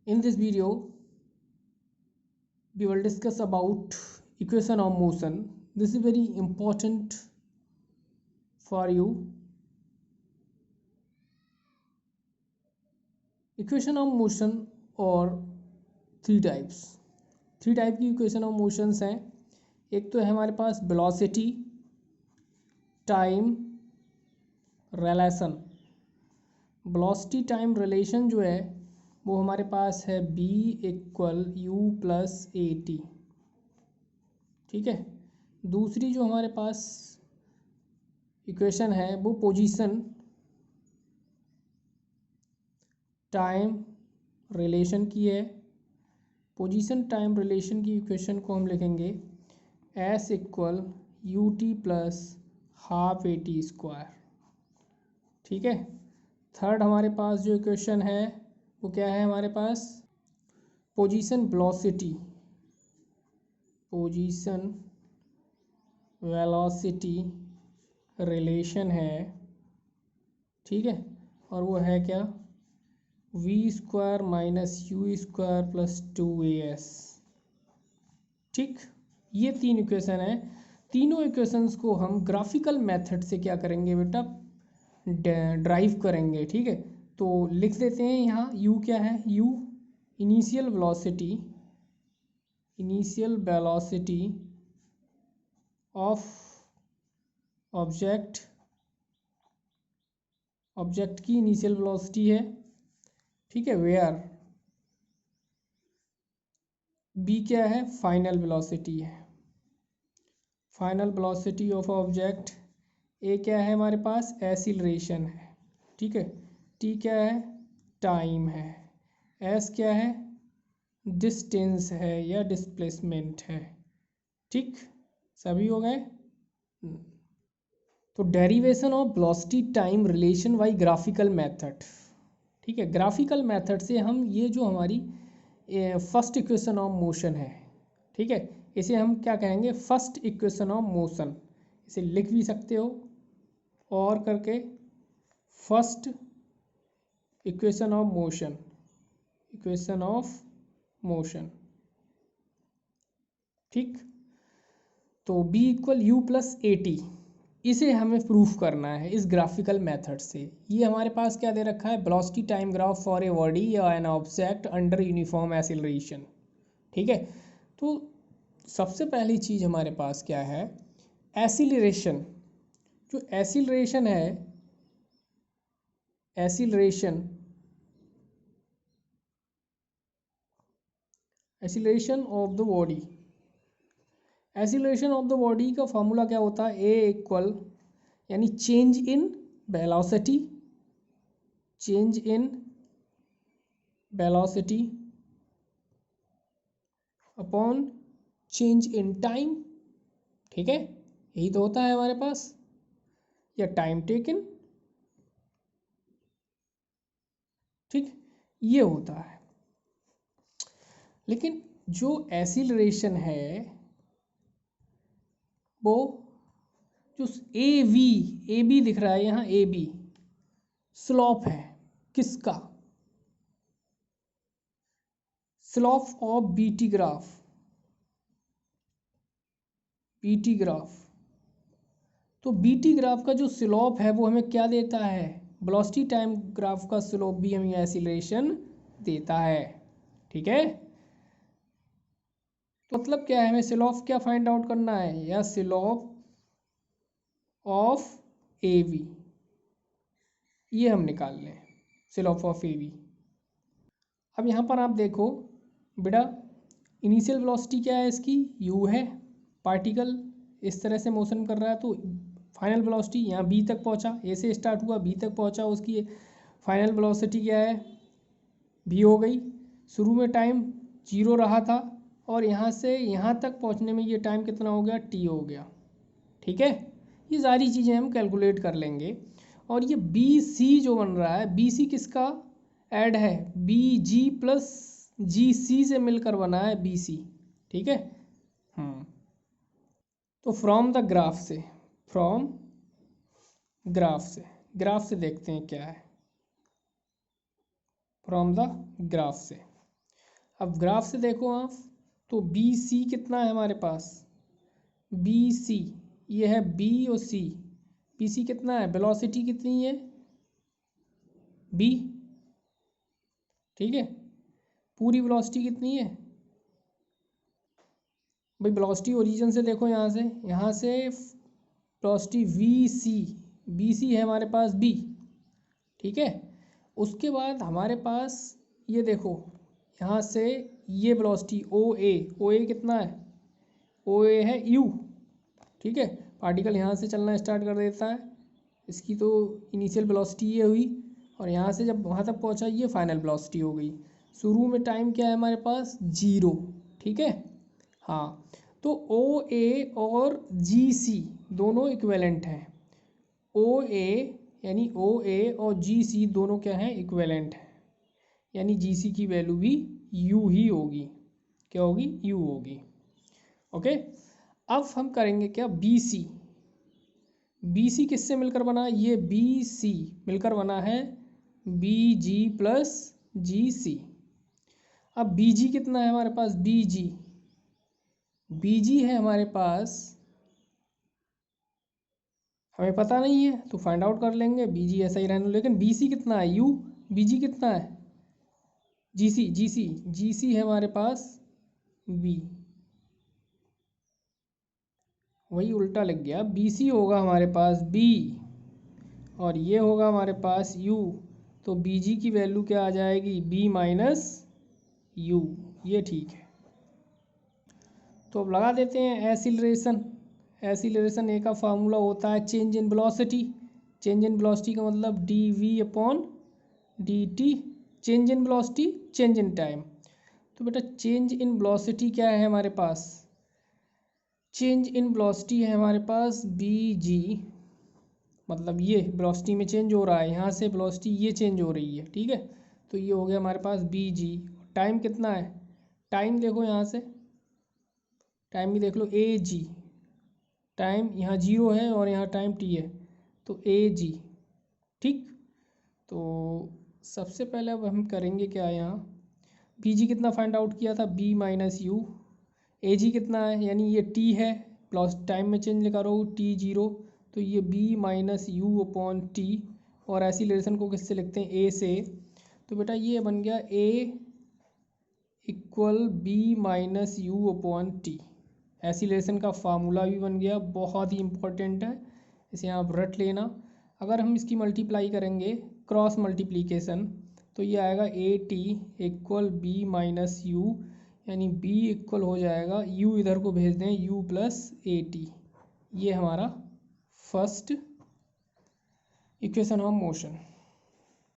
In this video, we will discuss about equation of motion. This is very important for you. Equation of motion और three type की equation of motions हैं. एक तो है हमारे पास velocity time relation. Velocity time relation जो है वो हमारे पास है b equal u plus a t. ठीक है. दूसरी जो हमारे पास इक्वेशन है वो पोजीशन टाइम रिलेशन की है. पोजीशन टाइम रिलेशन की इक्वेशन को हम लिखेंगे s equal U T plus half A T square. ठीक है. थर्ड हमारे पास जो इक्वेशन है वो क्या है हमारे पास पोजीशन वेलोसिटी रिलेशन है. ठीक है. और वो है क्या v square minus you square plus 2as. ठीक. ये तीन इक्वेशन है. तीनों इक्वेशंस को हम ग्राफिकल मेथड से क्या करेंगे बेटा ड्राइव करेंगे. ठीक है. तो लिख देते हैं यहाँ u क्या है. u initial velocity of object की इनिशियल वेलोसिटी है. ठीक है. वेयर b क्या है फाइनल वेलोसिटी है. Final velocity of object. A क्या है हमारे पास एक्सीलरेशन है. ठीक है. टी क्या है टाइम है. एस क्या है डिस्टेंस है या डिस्प्लेसमेंट है. ठीक. सभी हो गए. तो derivation of velocity time relation bye graphical method. ठीक है. ग्राफिकल मेथड से हम ये जो हमारी फर्स्ट इक्वेशन ऑफ मोशन है. ठीक है. इसे हम क्या कहेंगे फर्स्ट इक्वेशन ऑफ मोशन. इसे लिख भी सकते हो और करके फर्स्ट इक्वेशन ऑफ मोशन. ठीक. तो b equal u plus a T इसे हमें प्रूफ करना है इस ग्राफिकल मेथड से. ये हमारे पास क्या दे रखा है velocity time graph for a body या an object under uniform acceleration. ठीक है. तो सबसे पहली चीज़ हमारे पास क्या है एक्सीलरेशन. जो एक्सीलरेशन है acceleration of the body. Acceleration of the body का फॉर्मूला क्या होता है ए इक्वल यानी change in velocity upon change in time. ठीक है. यही तो होता है हमारे पास या टाइम टेकन. ठीक. ये होता है. लेकिन जो एक्सीलरेशन है वो जो ए बी दिख रहा है यहाँ ए बी स्लोप है. किसका स्लोप ऑफ बीटी ग्राफ. तो बीटी ग्राफ का जो स्लोप है वो हमें क्या देता है वेलोसिटी टाइम ग्राफ का स्लोप भी हमें एक्सीलरेशन देता है. ठीक है. तो मतलब क्या है हमें स्लोप क्या फाइंड आउट करना है या स्लोप ऑफ ए बी ये हम निकाल लें स्लोप ऑफ ए बी. अब यहाँ पर आप देखो बेटा इनिशियल वेलोसिटी क्या है इसकी u है. पार्टिकल इस तरह से मोशन कर रहा है तो फाइनल वेलोसिटी यहाँ b तक पहुँचा. a से स्टार्ट हुआ b तक पहुँचा उसकी फाइनल वेलोसिटी क्या है v हो गई. शुरू में टाइम 0 रहा था और यहाँ से यहाँ तक पहुँचने में ये टाइम कितना हो गया t हो गया. ठीक है. ये सारी चीज़ें हम कैलकुलेट कर लेंगे. और ये बी सी जो बन रहा है बी सी किसका ऐड है बी जी प्लस जी सी से मिलकर बना है बी सी. ठीक है. तो फ्रॉम ग्राफ से देखते हैं क्या है. फ्रॉम द ग्राफ से अब ग्राफ से देखो आप, तो बी सी कितना है हमारे पास, बी सी, ये है बी और सी। बी सी कितना है, वेलोसिटी कितनी है, बी, ठीक है। पूरी वेलोसिटी कितनी है भाई, वेलोसिटी ओरिजिन से देखो, यहाँ से velocity V C, B C है हमारे पास बी, ठीक है। उसके बाद हमारे पास ये देखो, यहाँ से ये वेलोसिटी ओ ए कितना है, ओ ए है यू, ठीक है। पार्टिकल यहाँ से चलना स्टार्ट कर देता है, इसकी तो इनिशियल वेलोसिटी ये हुई, और यहाँ से जब वहाँ तक पहुँचा ये फाइनल वेलोसिटी हो गई। शुरू में टाइम क्या है हमारे पास, 0, ठीक है। हाँ, तो ओ ए और जी सी दोनों इक्विवेलेंट हैं। ओ ए यानी ओ ए और जी सी दोनों क्या हैं, इक्विवेलेंट हैं, यानी जी सी की वैल्यू भी यू ही होगी, क्या होगी, यू होगी। ओके, अब हम करेंगे क्या, बी सी। बी सी किससे मिलकर बना, ये बी सी मिलकर बना है बी जी प्लस जी सी। अब बी जी कितना है हमारे पास, बी जी, बी जी है हमारे पास, हमें पता नहीं है तो फाइंड आउट कर लेंगे, बी जी ऐसा ही रहने दो। लेकिन बी सी कितना है, यू, बी जी कितना है, जी सी, जी सी है हमारे पास बी, वही उल्टा लग गया, बी सी होगा हमारे पास बी और ये होगा हमारे पास यू, तो बी जी की वैल्यू क्या आ जाएगी, बी माइनस यू, ये ठीक है। तो अब लगा देते हैं एसिलरेशन। एसिलरेशन ए का फार्मूला होता है change in velocity. Change in velocity का मतलब D V upon D T, change in velocity, change in time. तो बेटा चेंज इन वेलोसिटी क्या है हमारे पास, चेंज इन वेलोसिटी है हमारे पास बी जी, मतलब ये वेलोसिटी में चेंज हो रहा है, यहाँ से वेलोसिटी ये चेंज हो रही है, ठीक है। तो ये हो गया हमारे पास बी जी। टाइम कितना है, टाइम देखो यहाँ से, टाइम भी देख लो, ए जी, टाइम यहाँ 0 है और यहाँ टाइम टी है, तो ए जी, ठीक। तो सबसे पहले अब हम करेंगे क्या, यहाँ बी जी कितना फाइंड आउट किया था, B minus U, A G कितना है, यानी ये टी है प्लस टाइम में चेंज करो टी 0, तो ये B minus you upon T, और एसिलरेशन को किससे लिखते हैं, ए से। तो बेटा ये बन गया a equal B minus you upon t. Acceleration का फार्मूला भी बन गया, बहुत ही इंपॉर्टेंट है, इसे आप रट लेना। अगर हम इसकी मल्टीप्लाई करेंगे, क्रॉस मल्टीप्लिकेशन, तो ये आएगा A T equal B minus U, यानी बी इक्वल हो जाएगा, यू इधर को भेज दें, यू प्लस ए टी। ये हमारा फर्स्ट इक्वेशन ऑफ मोशन।